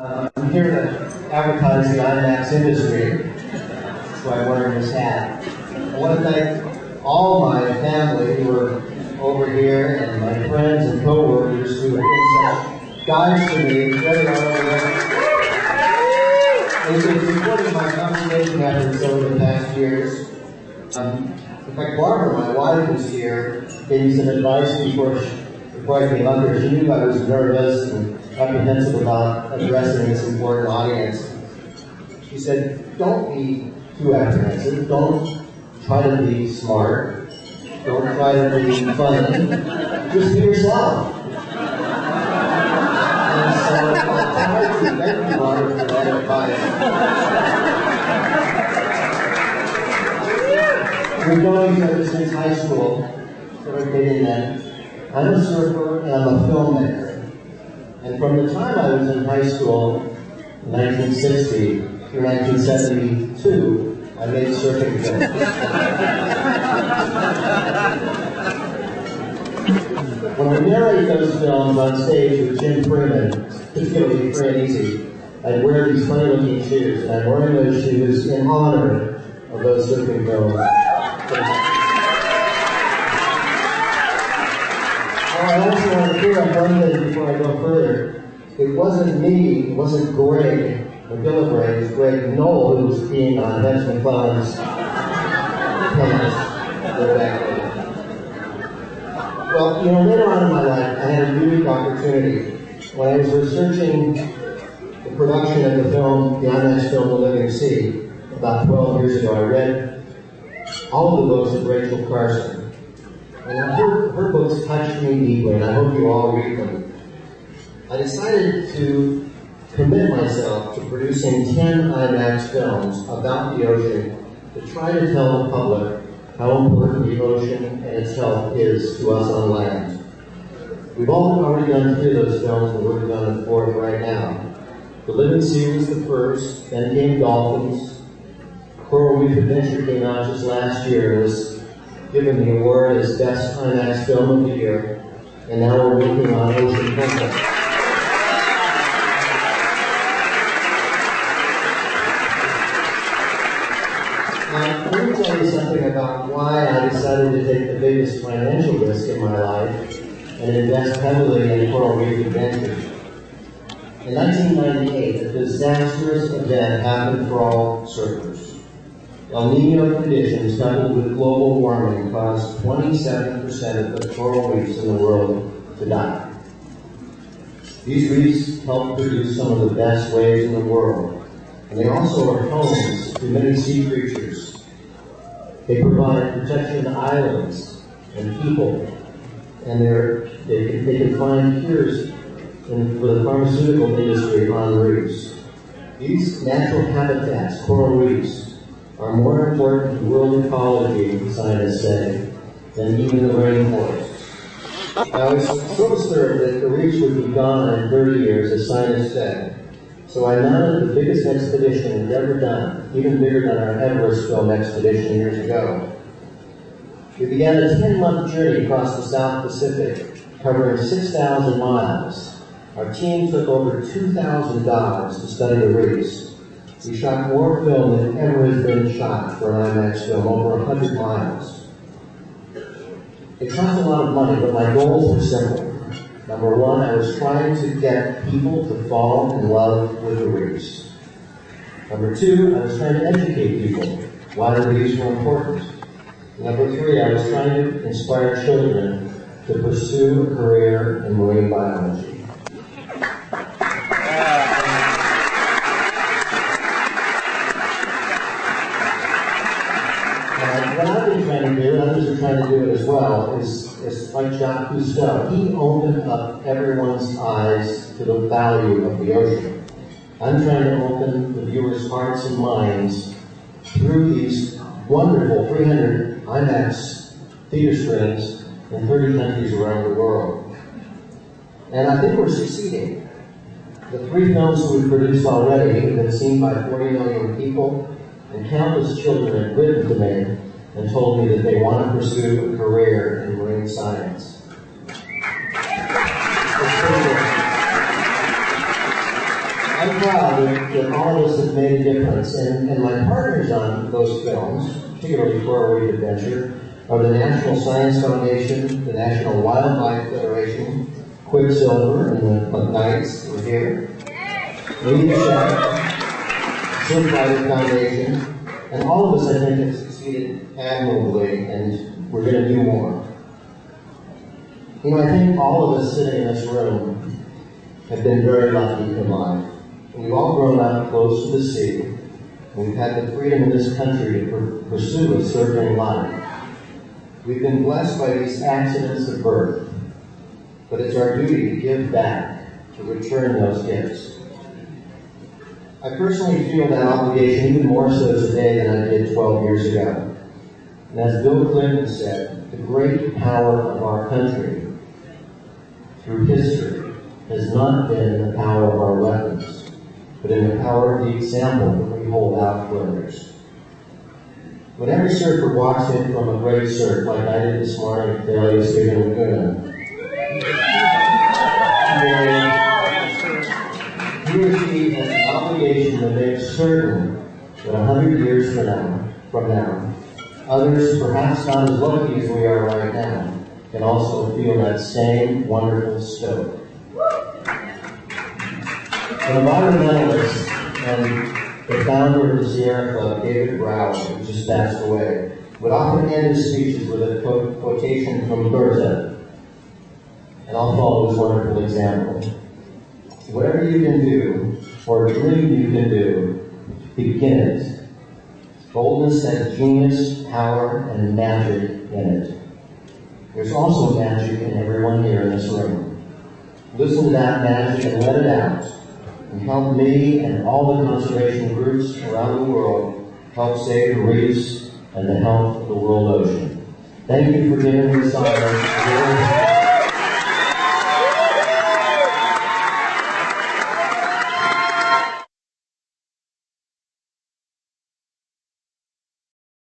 I'm here to advertise the IMAX industry. That's why I'm wearing this hat. I want to thank all my family who are over here and my friends and co-workers who have been such guides to me. They are over there. They've been supporting my conservation efforts over the past years. In fact, Barbara, my wife, was here, gave me some advice before I came up here. She knew I was nervous and apprehensive about addressing this important audience. She said, don't be too apprehensive. Don't try to be smart. Don't try to be funny. Just be yourself. And so I thank you, Barbara, for that advice. We've known each other since high school, so we're getting that. I'm a surfer and I'm a filmmaker. And from the time I was in high school, 1960 through 1972, I made surfing films. When I narrate those films on stage with Jim Freeman, it's going to be free and easy, I'd wear these funny-looking shoes, and I'm wearing those shoes in honor of those surfing films. I also want to clear up one thing before I go further. It wasn't me, it wasn't Greg, or Gillibrand, it was Greg Knoll who was peeing on Vince McClellan's pants. Well, later on in my life, I had a unique opportunity. When I was researching the production of the film, the IMAX film, The Living Sea, about 12 years ago, I read all of the books of Rachel Carson. And her books touched me deeply, and I hope you all read them. I decided to commit myself to producing 10 IMAX films about the ocean to try to tell the public how important the ocean and its health is to us on land. We've already done 3 of those films, and we're on the 4th right now. The Living Sea was the first, then came Dolphins. Coral Reef Adventure came out just last year and was given the award as Best IMAX Film of the Year, and now we're working on Ocean Princess. Now, let me tell you something about why I decided to take the biggest financial risk in my life and invest heavily in Coral Reef Adventure. In 1998, a disastrous event happened for all surfers. El Nino conditions coupled with global warming caused 27% of the coral reefs in the world to die. These reefs help produce some of the best waves in the world, and they also are homes to many sea creatures. They provide protection to islands and people, and they can find cures for the pharmaceutical industry on reefs. These natural habitats, coral reefs, are more important to world ecology, scientists say, than even the rainforests. I was so disturbed that the reefs would be gone in 30 years, as scientists said. So I mounted the biggest expedition we've ever done, even bigger than our Everest film expedition years ago. We began a 10-month journey across the South Pacific, covering 6,000 miles. Our team took over 2,000 dives to study the reefs. We shot more film than ever has been shot for an IMAX film, over 100 miles. It cost a lot of money, but my goals were simple. Number one, I was trying to get people to fall in love with the reefs. Number two, I was trying to educate people why the reefs were important. Number three, I was trying to inspire children to pursue a career in marine biology. What I've been trying to do, and others are trying to do it as well, is like Jacques Cousteau. He opened up everyone's eyes to the value of the ocean. I'm trying to open the viewers' hearts and minds through these wonderful 300 IMAX theater screens in 30 countries around the world. And I think we're succeeding. The 3 films that we've produced already have been seen by 40 million people, and countless children have written to me and told me that they want to pursue a career in marine science. I'm proud that all of us have made a difference, and my partners on those films, particularly Coral Reef Adventure, are the National Science Foundation, the National Wildlife Federation, Quicksilver, and the McKnights who are here, Media Shack, Surfrider Foundation, and all of us, I think, have succeeded admirably, and we're going to do more. You know, I think all of us sitting in this room have been very lucky in life. We've all grown up close to the sea, and we've had the freedom in this country to pursue a surfing life. We've been blessed by these accidents of birth, but it's our duty to give back, to return those gifts. I personally feel that obligation even more so today than I did 12 years ago. And as Bill Clinton said, the great power of our country through history has not been in the power of our weapons, but in the power of the example that we hold out to others. When every surfer walks in from a great surf, like I did this morning at the Elias Lagoon, he or she has an obligation to make certain that 100 years from now, others, perhaps not as lucky as we are right now, can also feel that same wonderful stoke. An environmentalist and the founder of the Sierra Club, David Brower, who just passed away, would often end his speeches with a quotation from Goethe. And I'll follow his wonderful example. Whatever you can do, or dream you can do, begin it. Boldness has genius, power, and magic in it. There's also magic in everyone here in this room. Listen to that magic and let it out. And help me and all the conservation groups around the world help save the reefs and the health of the world ocean. Thank you for giving me this honor.